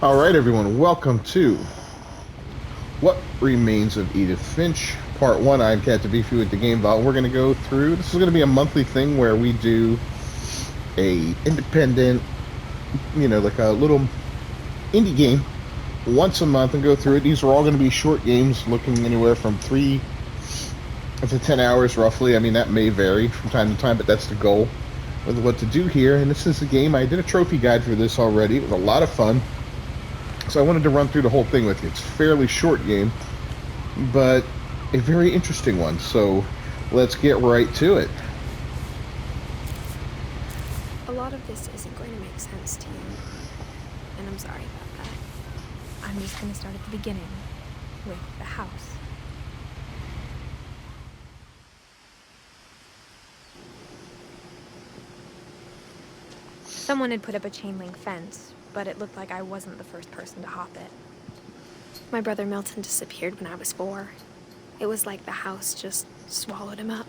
All right, everyone, welcome to What Remains of Edith Finch, Part 1. I'm Cat to Beefy with the Game Vault. We're going to go through, this is going to be a monthly thing where we do a independent, like a little indie game once a month and go through it. These are all going to be short games looking anywhere from 3 to 10 hours roughly. I mean, that may vary from time to time, but that's the goal with what to do here. And this is a game, I did a trophy guide for this already. It was a lot of fun. So I wanted to run through the whole thing with you. It's a fairly short game, but a very interesting one. So let's get right to it. A lot of this isn't going to make sense to you, and I'm sorry about that. I'm just going to start at the beginning, with the house. Someone had put up a chain link fence, but it looked like I wasn't the first person to hop it. My brother Milton disappeared when I was 4. It was like the house just swallowed him up.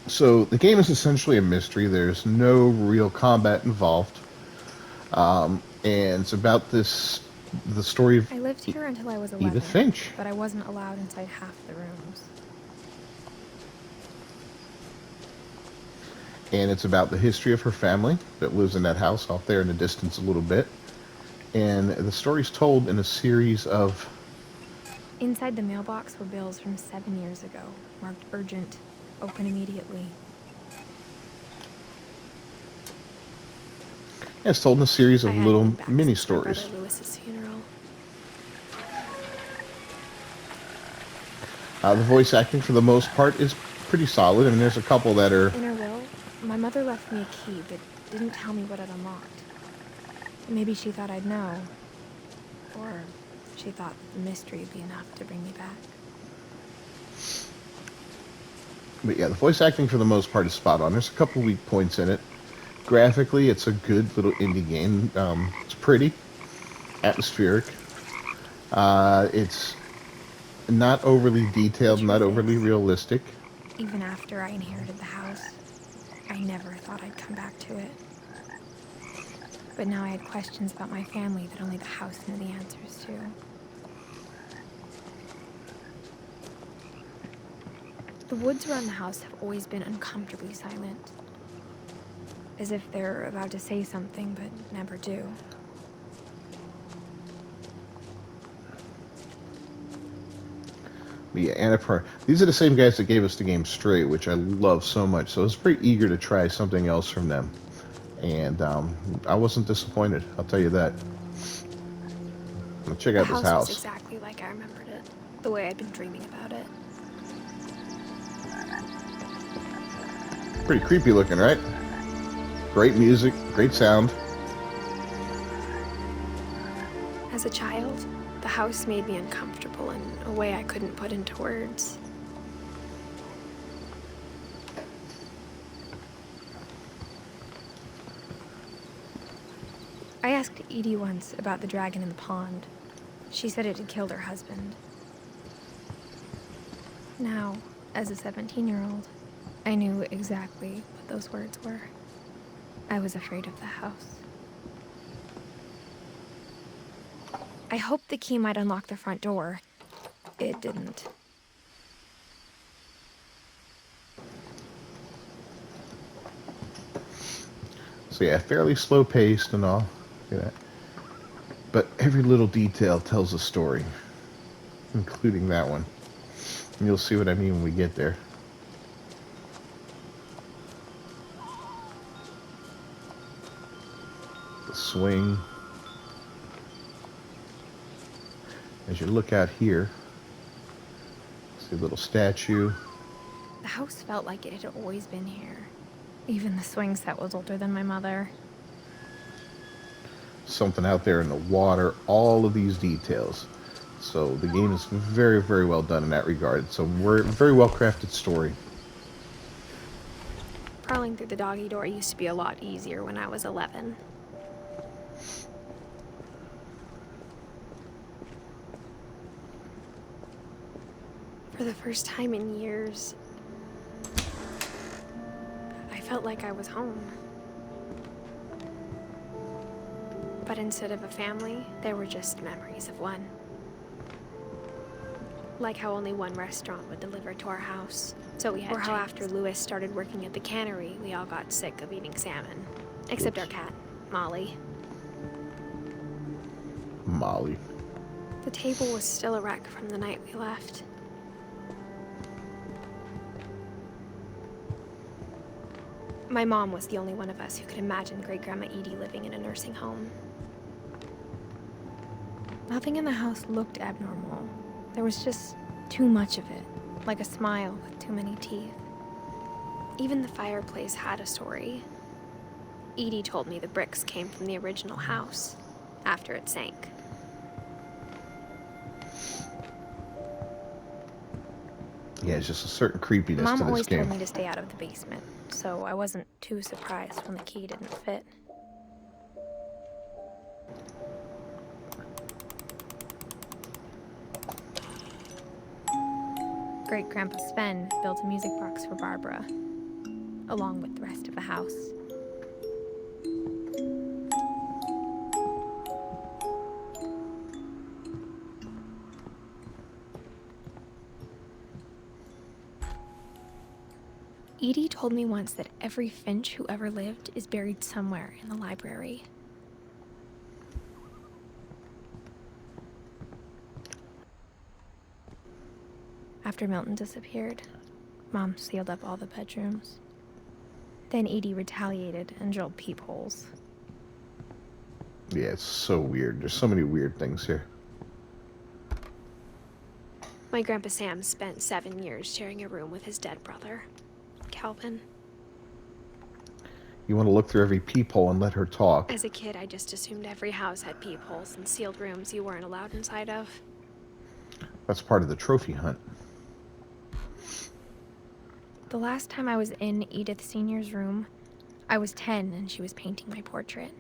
So the game is essentially a mystery. There's no real combat involved. And it's about the story of I lived here until I was 11, Edith Finch. but I wasn't allowed inside half the rooms. And it's about the history of her family that lives in that house off there in the distance a little bit. And the story's told in a series of... Inside the mailbox were bills from 7 years ago, marked urgent, open immediately. It's told in a series of little back mini since my stories. brother Lewis's funeral. The voice acting, for the most part, is pretty solid. I mean, there's a couple that are... In her will, my mother left me a key, but didn't tell me what it unlocked. Maybe she thought I'd know. Or she thought the mystery would be enough to bring me back. But yeah, the voice acting, for the most part, is spot on. There's a couple weak points in it. Graphically, it's a good little indie game. It's pretty, atmospheric. It's not overly detailed, not overly realistic. Even after I inherited the house, I never thought I'd come back to it. But now I had questions about my family that only the house knew the answers to. The woods around the house have always been uncomfortably silent. As if they're about to say something, but never do. Yeah, Annapurna. These are the same guys that gave us the game Stray, which I love so much. So I was pretty eager to try something else from them. And I wasn't disappointed, I'll tell you that. Let's check out this house. The house was exactly like I remembered it. The way I'd been dreaming about it. Pretty creepy looking, right? Great music, great sound. As a child, the house made me uncomfortable in a way I couldn't put into words. I asked Edie once about the dragon in the pond. She said it had killed her husband. Now, as a 17-year-old, I knew exactly what those words were. I was afraid of the house. I hoped the key might unlock the front door. It didn't. So yeah, fairly slow paced and all. Yeah. But every little detail tells a story, including that one. And you'll see what I mean when we get there. The swing. As you look out here, see a little statue. The house felt like it had always been here. Even the swing set was older than my mother. Something out there in the water, all of these details. So the game is very, very well done in that regard. It's a very well crafted story. Prowling through the doggy door used to be a lot easier when I was 11. For the first time in years, I felt like I was home. But instead of a family, there were just memories of one. Like how only one restaurant would deliver to our house. So we had Or how after Lewis started working at the cannery, we all got sick of eating salmon. Except our cat, Molly. Molly. The table was still a wreck from the night we left. My mom was the only one of us who could imagine Great-Grandma Edie living in a nursing home. Nothing in the house looked abnormal. There was just too much of it, like a smile with too many teeth. Even the fireplace had a story. Edie told me the bricks came from the original house, after it sank. Yeah, it's just a certain creepiness Mom to this always game. told me to stay out of the basement, so I wasn't too surprised when the key didn't fit. Great-Grandpa Sven built a music box for Barbara, along with the rest of the house. Edie told me once that every Finch who ever lived is buried somewhere in the library. After Milton disappeared, Mom sealed up all the bedrooms. Then Edie retaliated and drilled peepholes. Yeah, it's so weird. There's so many weird things here. My Grandpa Sam spent 7 years sharing a room with his dead brother, Calvin. You want to look through every peephole and let her talk. As a kid, I just assumed every house had peepholes and sealed rooms you weren't allowed inside of. That's part of the trophy hunt. The last time I was in Edith Sr.'s room, I was 10 and she was painting my portrait.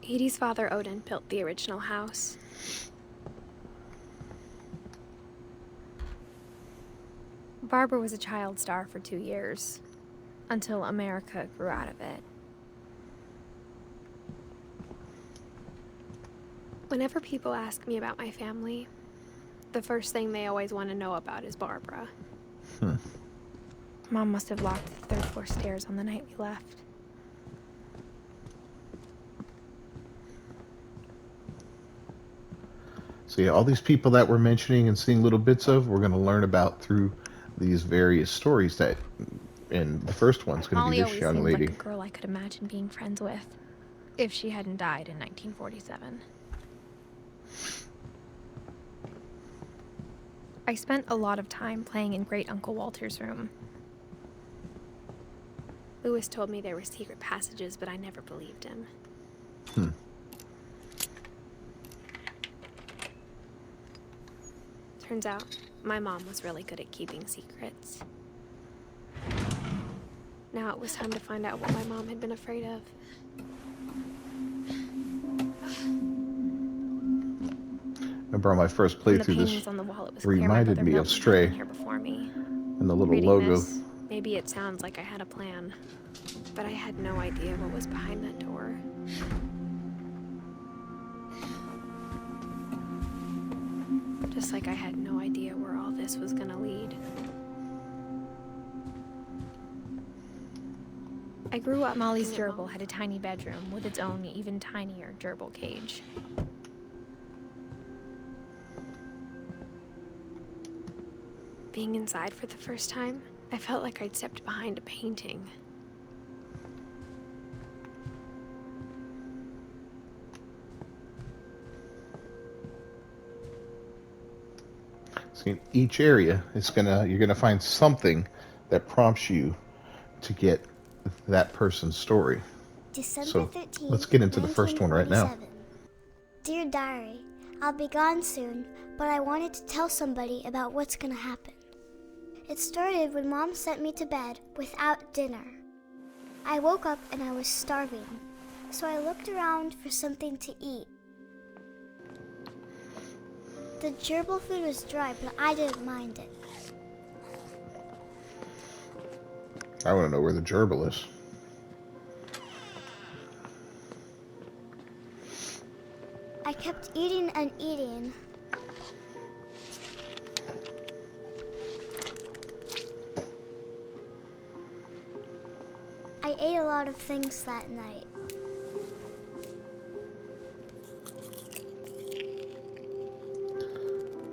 Edie's father, Odin, built the original house. Barbara was a child star for 2 years, until America grew out of it. Whenever people ask me about my family, the first thing they always want to know about is Barbara. Mom must have locked the third floor stairs on the night we left. So yeah, all these people that we're mentioning and seeing little bits of, we're going to learn about through these various stories that, and the first one's going to be this young lady. Like a girl I could imagine being friends with, if she hadn't died in 1947. I spent a lot of time playing in Great Uncle Walter's room. Lewis told me there were secret passages, but I never believed him. Turns out, my mom was really good at keeping secrets. Now it was time to find out what my mom had been afraid of. Remember on my first playthrough, this on the wall, it was reminded me of Stray here before me. and the little Reading logo. This, maybe it sounds like I had a plan, but I had no idea what was behind that door. Just like I had no idea where all this was gonna lead. I grew up. Molly's gerbil had a tiny bedroom with its own even tinier gerbil cage. Being inside for the first time, I felt like I'd stepped behind a painting. See, in each area, you're gonna find something that prompts you to get that person's story. December 13th, let's get into the first one right now. Dear Diary, I'll be gone soon, but I wanted to tell somebody about what's gonna happen. It started when Mom sent me to bed without dinner. I woke up and I was starving, so I looked around for something to eat. The gerbil food was dry, but I didn't mind it. I want to know where the gerbil is. I kept eating and eating. I ate a lot of things that night.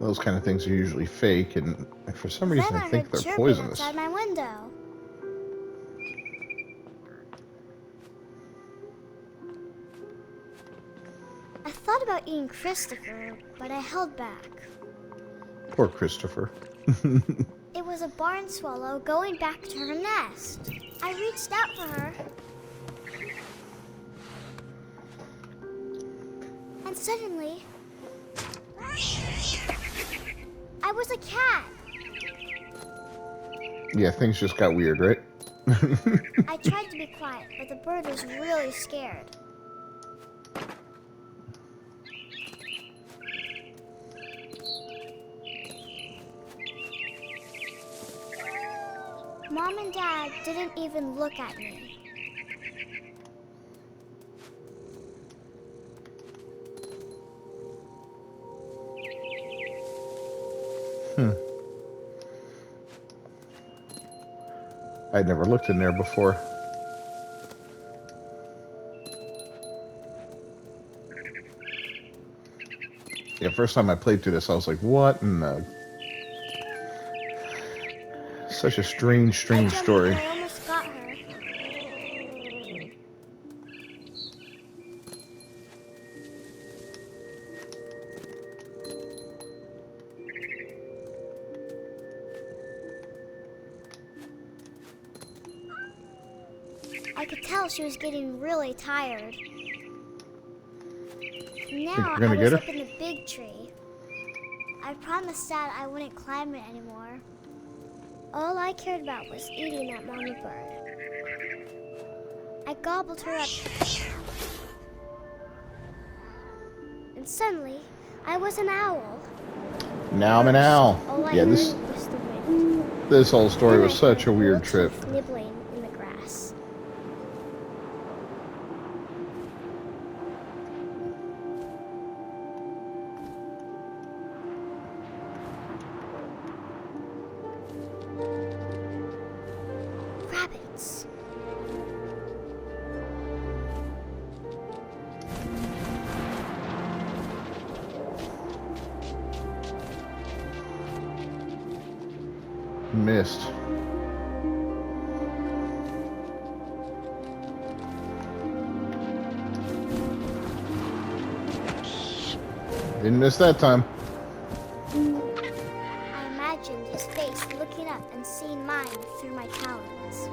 Those kind of things are usually fake, and for some reason Then I I think heard they're chirping poisonous. outside my window. I thought about eating Christopher, but I held back. Poor Christopher. It was a barn swallow going back to her nest. I reached out for her. And suddenly, I was a cat. Yeah, things just got weird, right? I tried to be quiet, but the bird was really scared. Mom and Dad didn't even look at me. I'd never looked in there before. Yeah, first time I played through this, I was like, what in the... Such a strange story. I almost got her. I could tell she was getting really tired. Now gonna I get was her? up in the big tree. I promised Dad I wouldn't climb it anymore. All I cared about was eating that mama bird. I gobbled her up. And suddenly, I was an owl. Now I'm an owl. All I Yeah, heard this was the wind. whole story Then was I such a heard weird little trip. teeth nibbling in the grass. Rabbits. Missed. Didn't miss that time. I imagined his face looking up and seeing mine through my talons.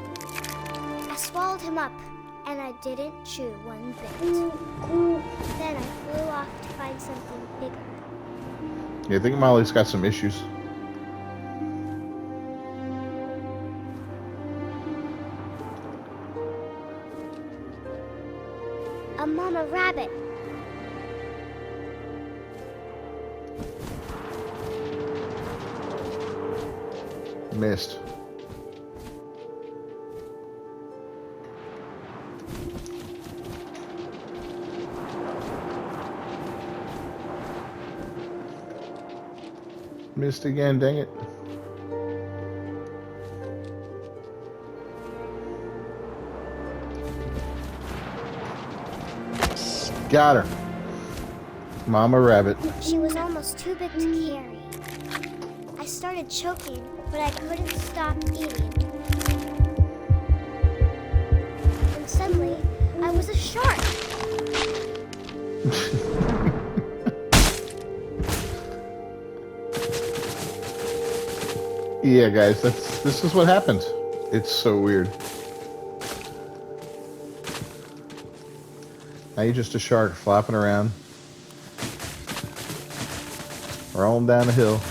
I swallowed him up, and I didn't chew one bit. Then I flew off to find something bigger. Yeah, I think Molly's got some issues. A mama rabbit. Missed. Missed again, dang it. Got her. Mama rabbit. She was almost too big to carry. I started choking, but I couldn't stop eating. And suddenly, I was a shark. Yeah, guys, this is what happens. It's so weird. Now you're just a shark flopping around, rolling down the hill.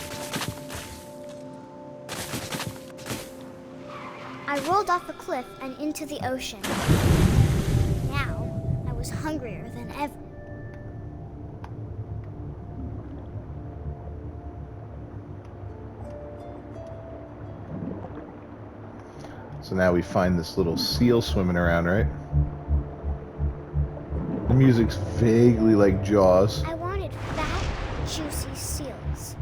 I rolled off a cliff and into the ocean. Now, I was hungrier than ever. So now we find this little seal swimming around, right? The music's vaguely like Jaws. I wanted fat, juicy seals.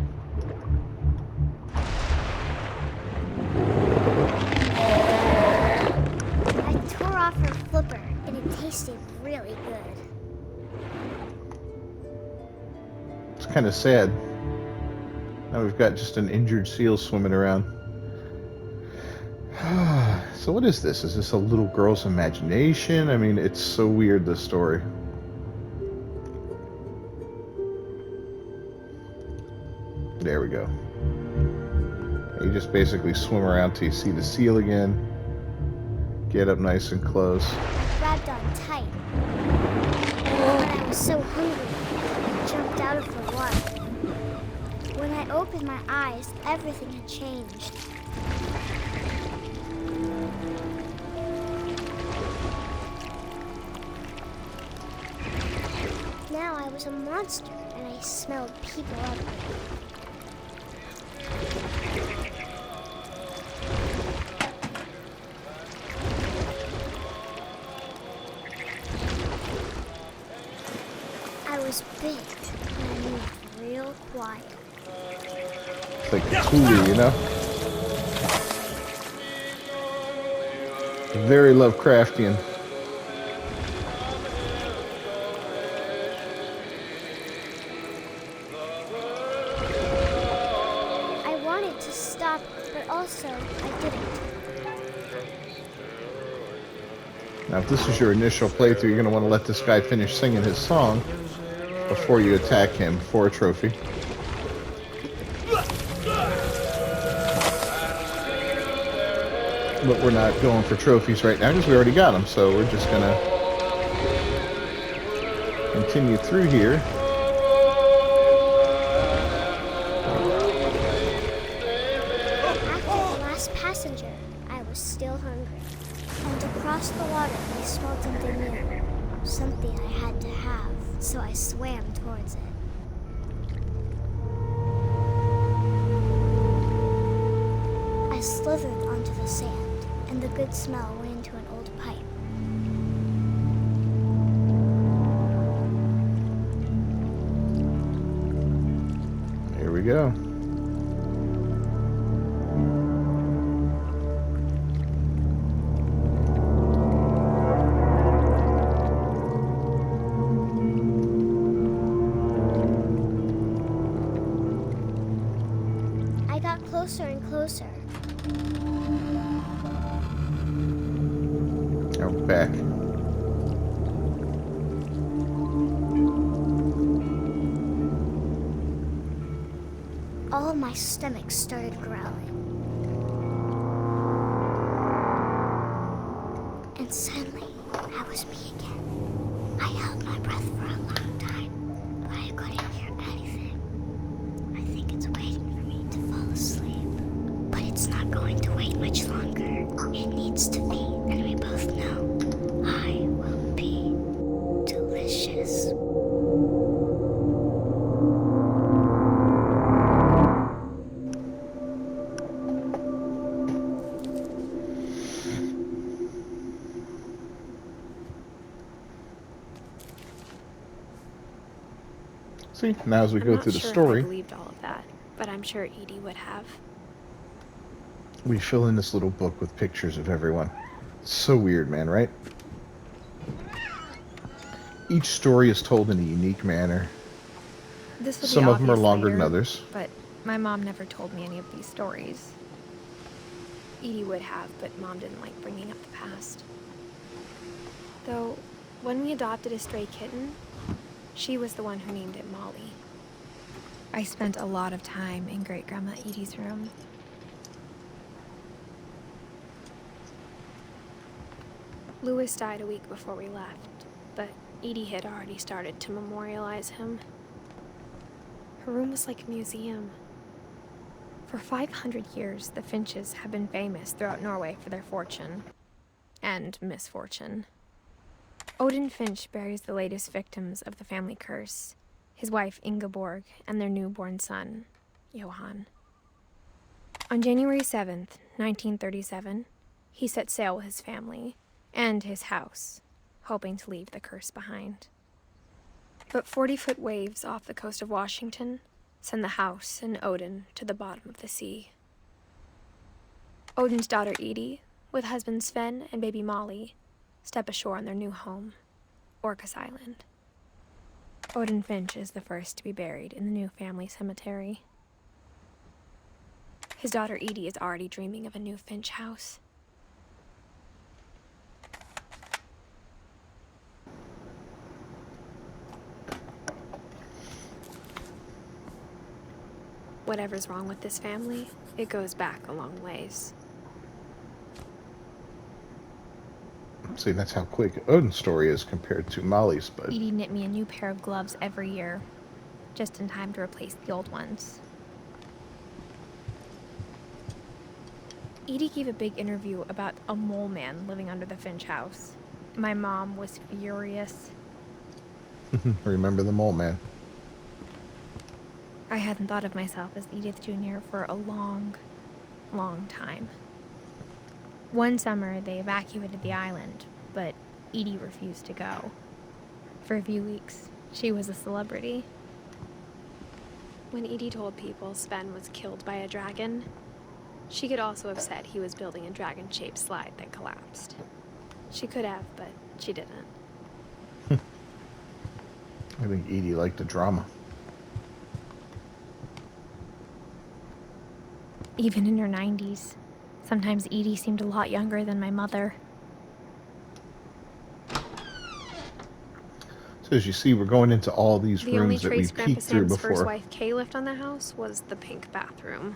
I tore off her flipper, and it tasted really good. It's kind of sad. Now we've got just an injured seal swimming around. So what is this? Is this a little girl's imagination? I mean, it's so weird, this story. There we go. You just basically swim around till you see the seal again. Get up nice and close. I grabbed on tight. But I was so hungry, I jumped out of the water. When I opened my eyes, everything had changed. Now I was a monster, and I smelled people everywhere. I was big, and I moved real quiet. It's like Cthulhu, you know? Very Lovecraftian. I wanted to stop, but also I didn't. Now, if this is your initial playthrough, you're going to want to let this guy finish singing his song before you attack him for a trophy. But we're not going for trophies right now because we already got them, so we're just going to continue through here. After the last passenger, I was still hungry. And across the water, I smelled something new. Something I had to have, so I swam towards it. I slithered onto the sand, and the good smell went into an old pipe. Here we go. I got closer and closer. Now we're back. All of my stomach started growling. And suddenly, I was me again. I held my breath for a long time, but I couldn't hear anything. I think it's waiting for me to fall asleep. But it's not going to wait much longer. It needs to be, and we both know I will be delicious. See, now as we go through the I'm not sure if story, I believed all of that, but I'm sure Edie would have. we fill in this little book with pictures of everyone. It's so weird, man, right? Each story is told in a unique manner. This will be Some of them are obvious longer later, than others. But my mom never told me any of these stories. Edie would have, but Mom didn't like bringing up the past. Though, when we adopted a stray kitten, she was the one who named it Molly. I spent a lot of time in Great-Grandma Edie's room. Louis died a week before we left, but Edie had already started to memorialize him. Her room was like a museum. For 500 years, the Finches have been famous throughout Norway for their fortune and misfortune. Odin Finch buries the latest victims of the family curse, his wife Ingeborg and their newborn son, Johan. On January 7th, 1937, He set sail with his family and his house, hoping to leave the curse behind. But 40-foot waves off the coast of Washington send the house and Odin to the bottom of the sea. Odin's daughter Edith, with husband Sven and baby Molly, step ashore on their new home, Orcas Island. Odin Finch is the first to be buried in the new family cemetery. His daughter Edie is already dreaming of a new Finch house. Whatever's wrong with this family, it goes back a long ways. See, that's how quick Odin's story is compared to Molly's, but... Edie knit me a new pair of gloves every year, just in time to replace the old ones. Edie gave a big interview about a mole man living under the Finch house. My mom was furious. Remember the mole man. I hadn't thought of myself as Edith Jr. for a long, long time. One summer, they evacuated the island, but Edie refused to go. For a few weeks, she was a celebrity. When Edie told people Sven was killed by a dragon, she could also have said he was building a dragon-shaped slide that collapsed. She could have, but she didn't. I think Edie liked the drama. Even in her 90s, sometimes Edie seemed a lot younger than my mother. So as you see, we're going into all these The only rooms that we trace Grandpa peeked through Sam's first before. wife Kay left on the house was the pink bathroom.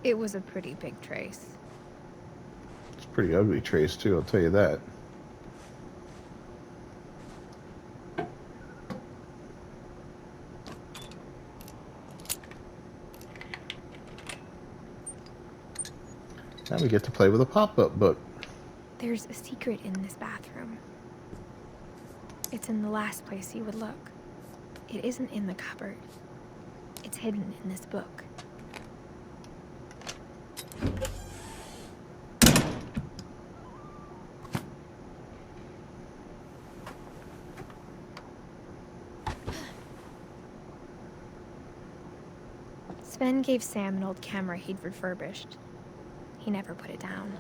It was a pretty big trace. It's a pretty ugly trace, too, I'll tell you that. Now we get to play with a pop-up book. There's a secret in this bathroom. It's in the last place you would look. It isn't in the cupboard. It's hidden in this book. Sven gave Sam an old camera he'd refurbished. He never put it down.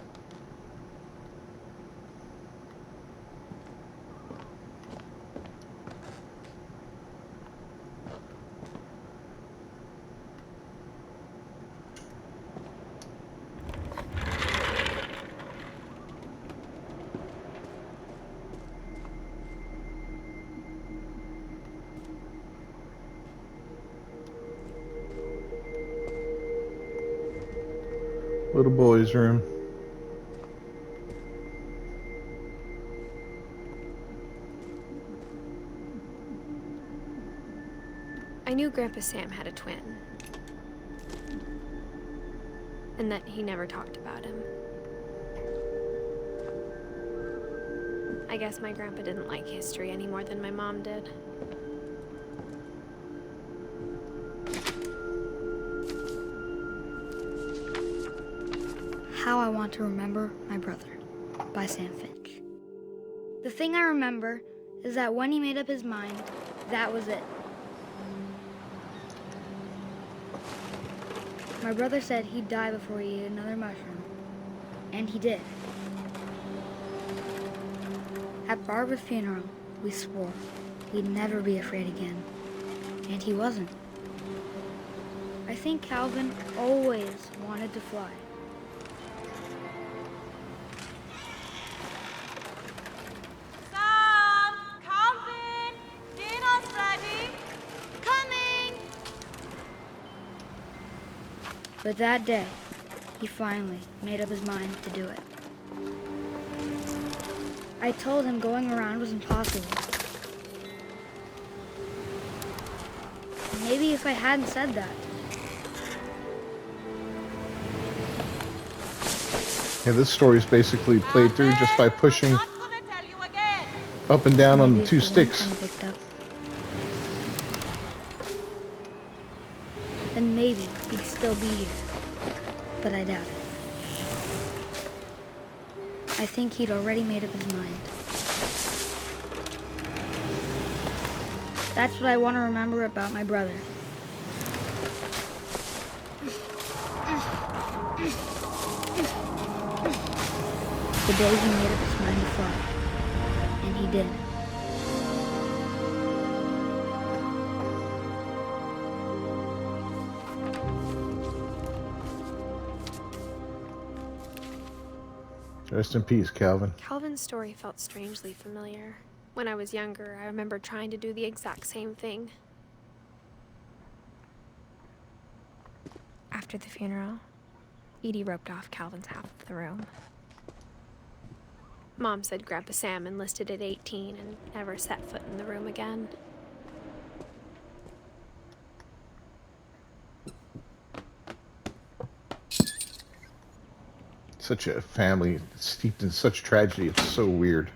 Little boy's room. I knew Grandpa Sam had a twin. And that he never talked about him. I guess my grandpa didn't like history any more than my mom did. How I Want to Remember My Brother by Sam Finch. The thing I remember is that when he made up his mind, that was it. My brother said he'd die before he ate another mushroom, and he did. At Barbara's funeral, we swore we'd never be afraid again, and he wasn't. I think Calvin always wanted to fly. But that day, he finally made up his mind to do it. I told him going around was impossible. Maybe if I hadn't said that. Yeah, this story is basically played through just by pushing up and down on Maybe the if two the wind sticks. hadn't picked up, then maybe he'd still be here. But I doubt it. I think he'd already made up his mind. That's what I want to remember about my brother. The day he made up his mind to fly. And he did. Rest in peace, Calvin. Calvin's story felt strangely familiar. When I was younger, I remember trying to do the exact same thing. After the funeral, Edie roped off Calvin's half of the room. Mom said Grandpa Sam enlisted at 18 and never set foot in the room again. Such a family steeped in such tragedy. It's so weird.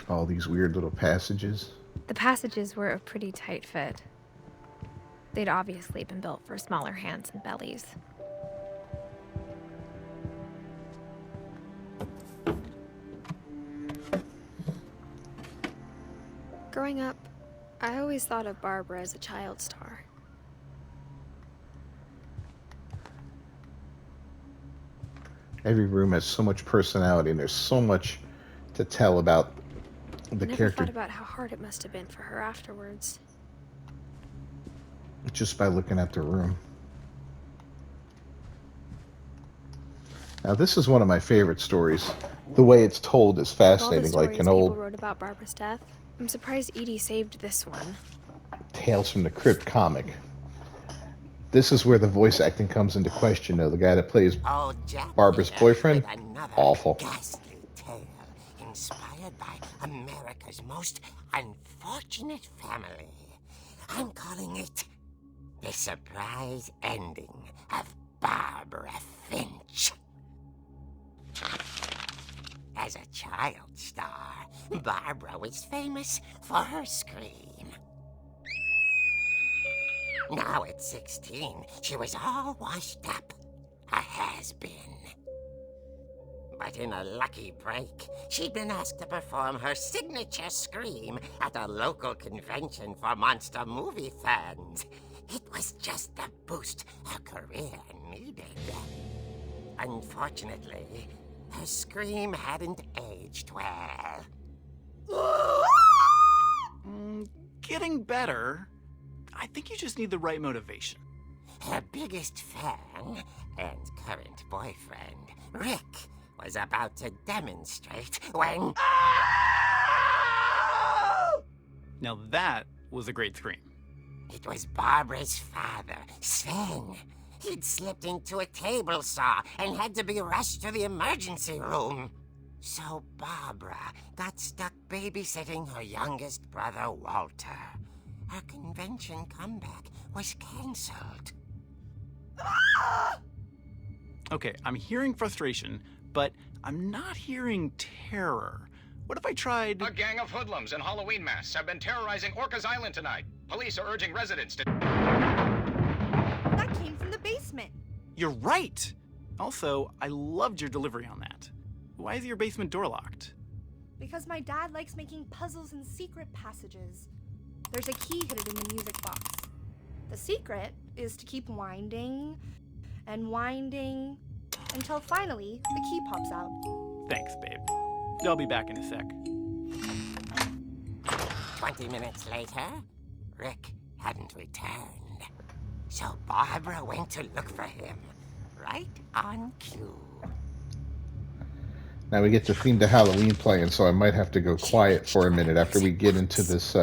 All these weird little passages. The passages were a pretty tight fit. They'd obviously been built for smaller hands and bellies. Growing up, I always thought of Barbara as a child star. Every room has so much personality, and there's so much to tell about the I never character. thought about how hard it must have been for her afterwards. Just by looking at the room. Now, this is one of my favorite stories. The way it's told is Of all the fascinating, stories like an people old wrote about Barbara's death, I'm surprised Edie saved this one. Tales from the Crypt comic. This is where the voice acting comes into question, though. The guy that plays Oh, Jack Barbara's here boyfriend, with another awful. ghastly tale inspired by America's most unfortunate family. I'm calling it The Surprise Ending of Barbara Finch. As a child star, Barbara was famous for her scream. Now at 16, she was all washed up, a has-been. But in a lucky break, she'd been asked to perform her signature scream at a local convention for monster movie fans. It was just the boost her career needed. Unfortunately, her scream hadn't aged well. Getting better. I think you just need the right motivation. Her biggest fan and current boyfriend, Rick, was about to demonstrate when... Now that was a great scream. It was Barbara's father, Sven. He'd slipped into a table saw and had to be rushed to the emergency room. So Barbara got stuck babysitting her youngest brother, Walter. Her convention comeback was cancelled. Okay, I'm hearing frustration, but I'm not hearing terror. What if I tried... A gang of hoodlums in Halloween masks have been terrorizing Orcas Island tonight. Police are urging residents to... That came from the basement. You're right! Also, I loved your delivery on that. Why is your basement door locked? Because my dad likes making puzzles and secret passages. There's a key hidden in the music box. The secret is to keep winding and winding until finally the key pops out. Thanks, babe. I'll be back in a sec. 20 minutes later, Rick hadn't returned. So Barbara went to look for him, right on cue. Now we get the theme to Halloween playing, so I might have to go quiet for a minute after we get into this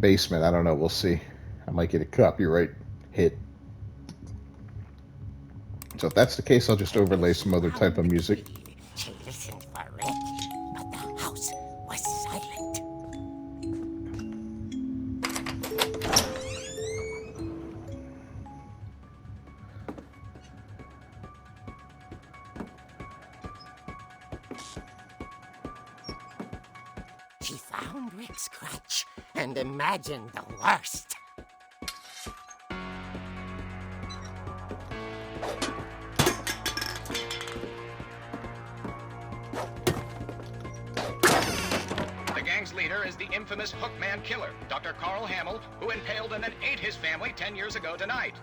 basement. I don't know. We'll see. I might get a copyright hit. So if that's the case, I'll just overlay some other type of music. She listened for Rick, but the house was silent. Rick's crutch and imagine the worst. The gang's leader is the infamous Hookman killer, Dr. Carl Hamill, who impaled and then ate his family 10 years ago tonight.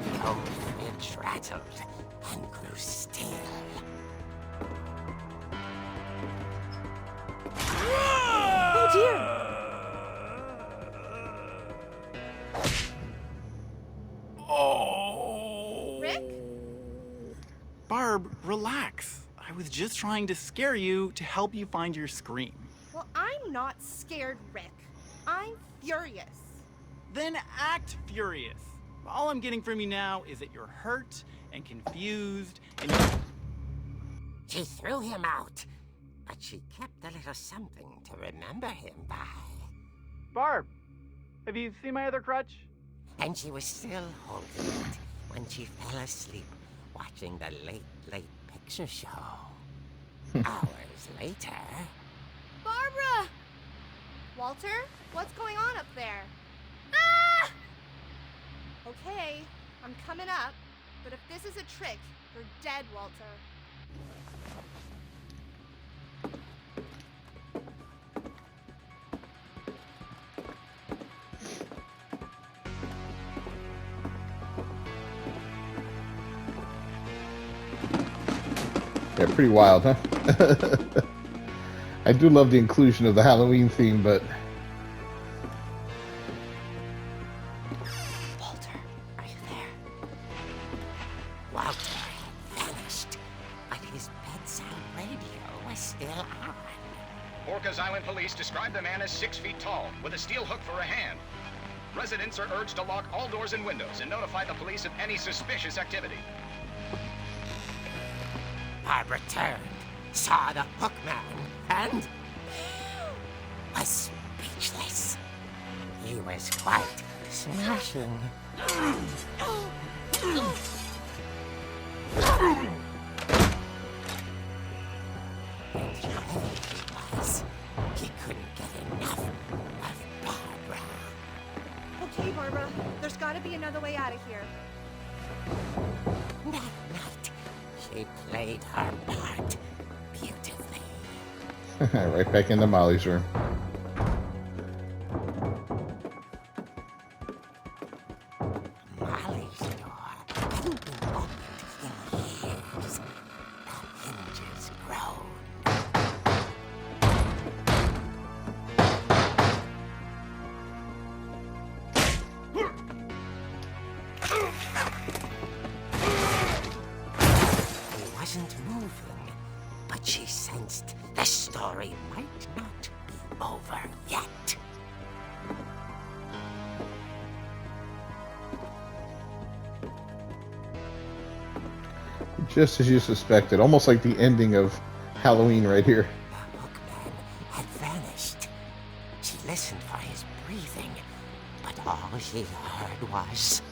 The old Finch rattled and grew still. Oh dear! Oh. Rick? Barb, relax. I was just trying to scare you to help you find your scream. Well, I'm not scared, Rick. I'm furious. Then act furious. All I'm getting from you now is that you're hurt and confused and She threw him out, but she kept a little something to remember him by. Barb, have you seen my other crutch? And she was still holding it when she fell asleep watching the late picture show. Hours later... Barbara! Walter, what's going on up there? Ah! Okay, I'm coming up, but if this is a trick, you're dead, Walter. Yeah, pretty wild, huh? I do love the inclusion of the Halloween theme, but... Walter, are you there? Walter had vanished, but his bedside radio was still on. Orcas Island police describe the man as 6 feet tall, with a steel hook for a hand. Residents are urged to lock all doors and windows and notify the police of any suspicious activity. Barbara turned, saw the hook man, and was speechless. He was quite smashing. And whoever he was, he couldn't get enough of Barbara. Okay, Barbara, there's gotta be another way out of here. That night, she played her part beautifully. Right back into Molly's room. Molly's door hadn't been opened in years. The hinges groaned. He wasn't moving, but she sensed the story might not be over yet. Just as you suspected, almost like the ending of Halloween right here. The hookman had vanished. She listened for his breathing, but all she heard was...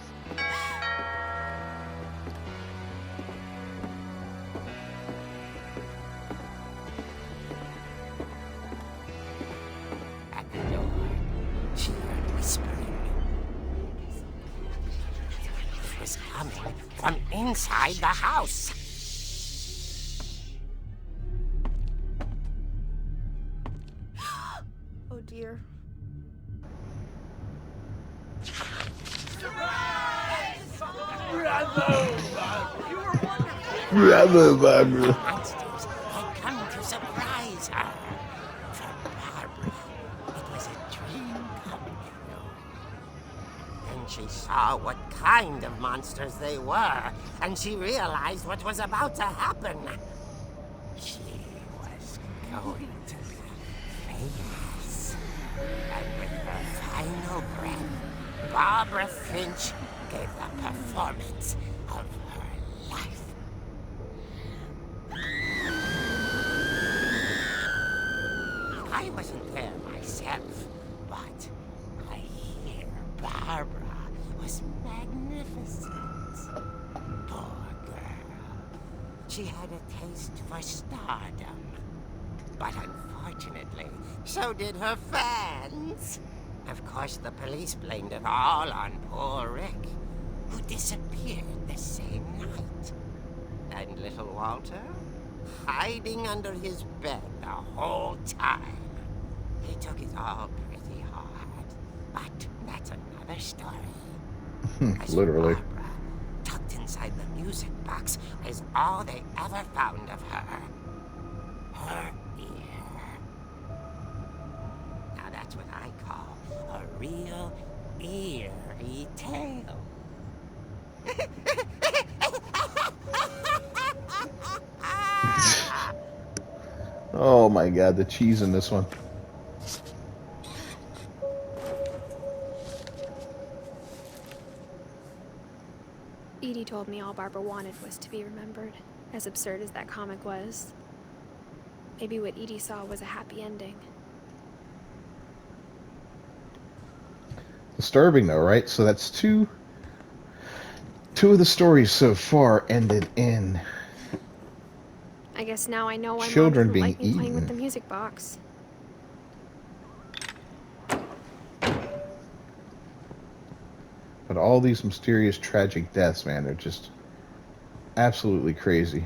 At the door, she heard whispering. It was coming from inside the house. Oh dear. Bravo, Barbara. Monsters had come to surprise her. For Barbara, it was a dream come true. Then she saw what kind of monsters they were, and she realized what was about to happen. She was going to be famous. And with her final breath, Barbara Finch gave the performance of her life. I wasn't there myself, but I hear Barbara was magnificent. Poor girl. she had a taste for stardom. But unfortunately, so did her fans. Of course, the police blamed it all on poor Rick, who disappeared the same night. And little Walter, hiding under his bed the whole time. He took it all pretty hard, but that's another story. As for Literally. Barbara, tucked inside the music box is all they ever found of her. Her ear. Now that's what I call a real eerie tale. Oh my god, the cheese in this one. Edie told me all Barbara wanted was to be remembered, as absurd as that comic was. Maybe what Edie saw was a happy ending. Disturbing though, right? So that's two of the stories so far ended in I guess now I know why children Mom didn't like me being playing with eaten. the music box. But all these mysterious, tragic deaths, man, they're just absolutely crazy.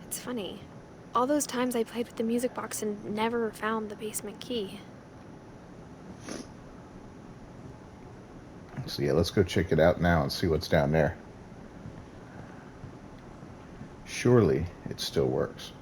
It's funny. All those times I played with the music box and never found the basement key. So yeah, let's go check it out now and see what's down there. Surely it still works.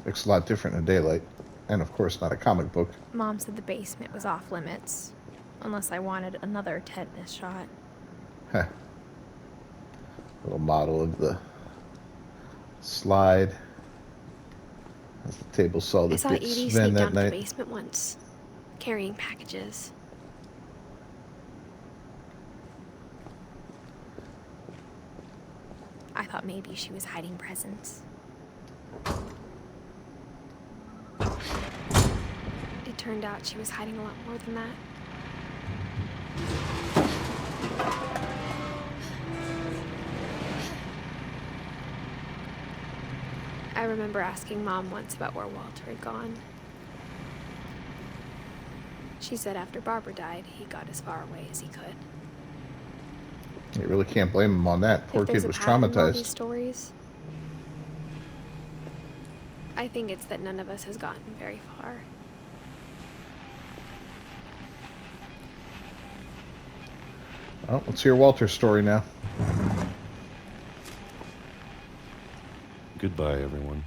Looks a lot different in daylight. And of course not a comic book. Mom said the basement was off limits, unless I wanted another tetanus shot. Huh. Little model of the slide. As the table saw I the saw bit Edie Sven sneak that down to the night. basement once, carrying packages. I thought maybe she was hiding presents. It turned out she was hiding a lot more than that. I remember asking Mom once about where Walter had gone. She said after Barbara died, he got as far away as he could. You really can't blame him on that. Poor If there's kid a was pattern in all these traumatized. stories, I think it's that none of us has gotten very far. Well, let's hear Walter's story now. Goodbye, everyone.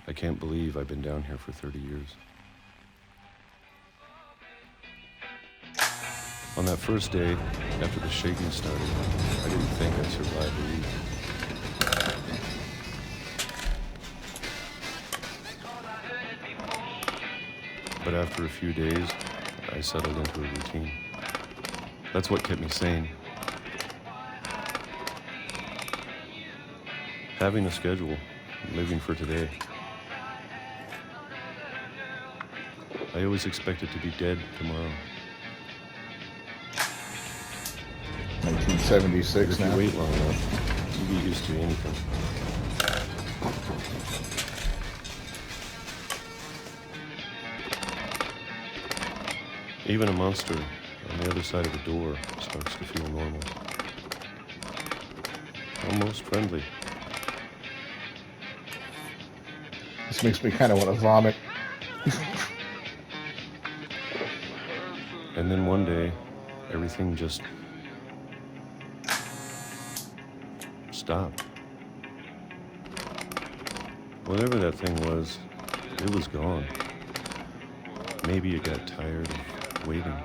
I can't believe I've been down here for 30 years. On that first day, after the shaking started, I didn't think I'd survive a week. But after a few days, I settled into a routine. That's what kept me sane. Having a schedule, living for today. I always expected to be dead tomorrow. 1976 If you now. wait long enough, you get used to anything. Even a monster on the other side of the door starts to feel normal. Almost friendly. This makes me kind of want to vomit. And then one day, everything just stopped. Whatever that thing was, it was gone. Maybe it got tired of waiting.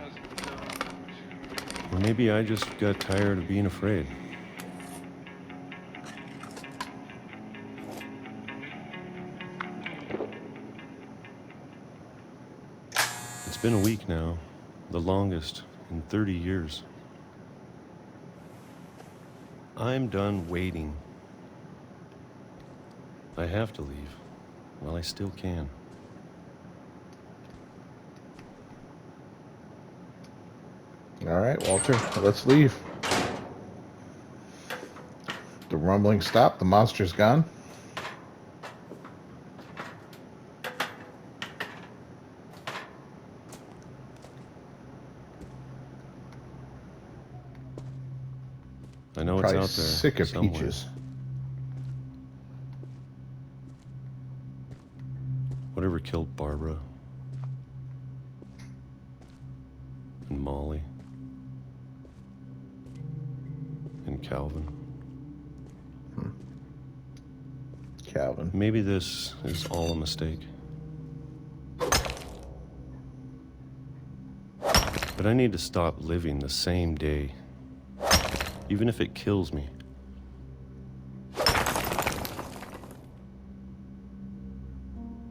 Or maybe I just got tired of being afraid. It's been a week now, the longest in 30 years. I'm done waiting. I have to leave while I still can. All right, Walter, let's leave. The rumbling stopped. The monster's gone. I know it's Probably out there sick of somewhere. peaches. Whatever killed Barbara and Molly and Calvin. Calvin. Maybe this is all a mistake. But I need to stop living the same day, even if it kills me.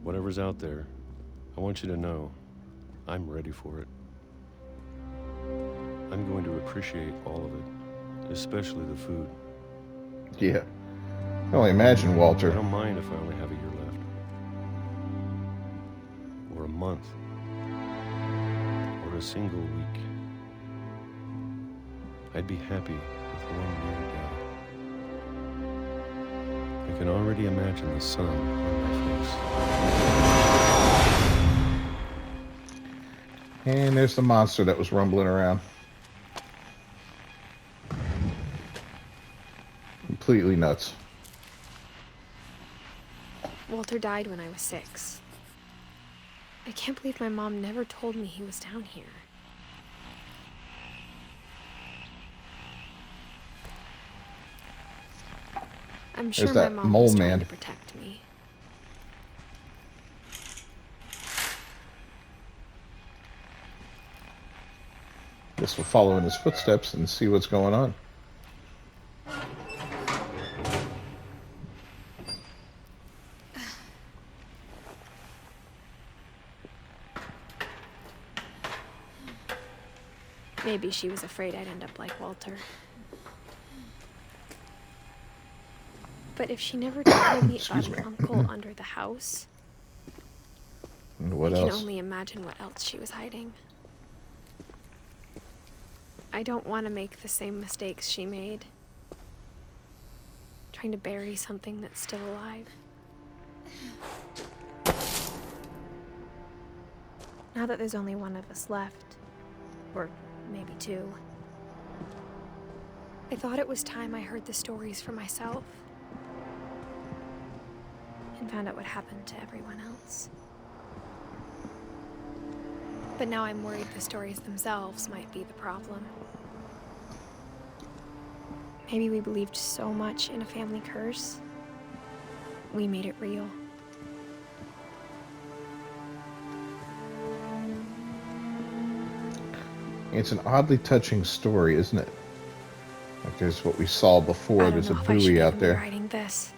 Whatever's out there, I want you to know I'm ready for it. I'm going to appreciate all of it, especially the food. Yeah. I can only imagine, I Walter. don't mind if I only have a year left. Or a month. Or a single week. I'd be happy with 1 year day. I can already imagine the sun on my face. And there's the monster that was rumbling around. Completely nuts. Walter died when I was 6. I can't believe my mom never told me he was down here. I'm sure There's my that mom mole was trying man. to protect me. Guess we'll follow in his footsteps and see what's going on. Maybe she was afraid I'd end up like Walter. But if she never told me about an uncle under the house, And what I can else? only imagine what else she was hiding. I don't want to make the same mistakes she made. Trying to bury something that's still alive. Now that there's only one of us left, or maybe 2, I thought it was time I heard the stories for myself and found out what happened to everyone else. But now I'm worried the stories themselves might be the problem. Maybe we believed so much in a family curse, we made it real. It's an oddly touching story, isn't it? Like there's what we saw before. I don't There's a know if I should buoy even out be there. writing this.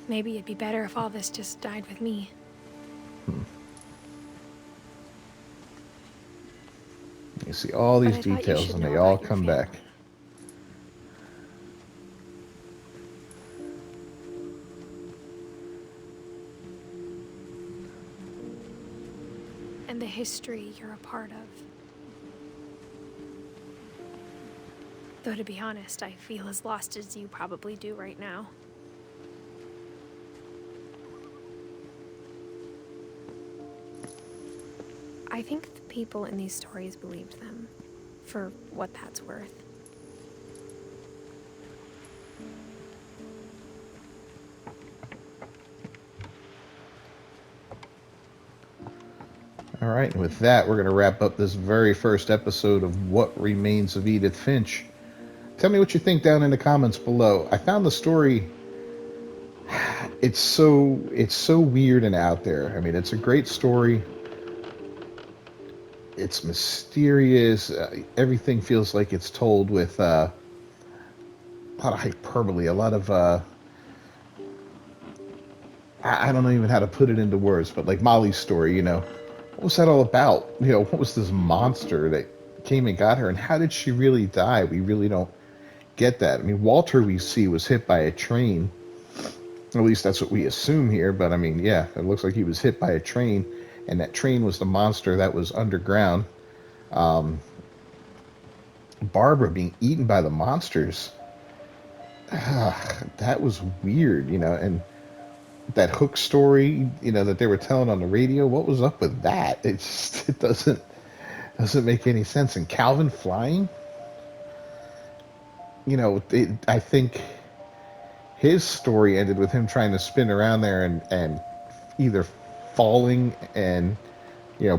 Maybe it'd be better if all this just died with me. You see all But these I thought you details should and know they all about your come back. family. And the history you're a part of. Though to be honest, I feel as lost as you probably do right now. I think the people in these stories believed them, for what that's worth. All right, and with that, we're going to wrap up this very first episode of What Remains of Edith Finch. Tell me what you think down in the comments below. I found the story, it's so weird and out there. I mean, it's a great story. It's mysterious. Everything feels like it's told with a lot of hyperbole, a lot of I don't know even how to put it into words, but like Molly's story, what was that all about? What was this monster that came and got her, and how did she really die? We really don't get that. I mean, Walter, we see, was hit by a train. At least that's what we assume here, but I mean, yeah, it looks like he was hit by a train, and that train was the monster that was underground. Barbara being eaten by the monsters, that was weird, and that Hook story, that they were telling on the radio, what was up with that? It doesn't make any sense. And Calvin flying, I think his story ended with him trying to spin around there and either falling and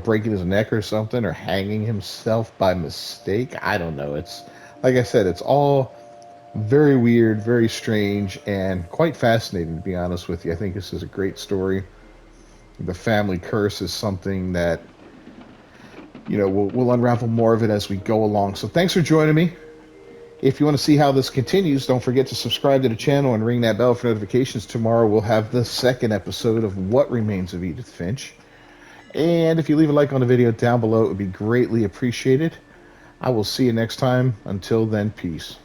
breaking his neck or something, or hanging himself by mistake. I don't know. It's like I said, it's all very weird, very strange, and quite fascinating, to be honest with you. I think this is a great story. The family curse is something that, we'll unravel more of it as we go along. So thanks for joining me. If you want to see how this continues, don't forget to subscribe to the channel and ring that bell for notifications. Tomorrow we'll have the second episode of What Remains of Edith Finch. And if you leave a like on the video down below, it would be greatly appreciated. I will see you next time. Until then, peace.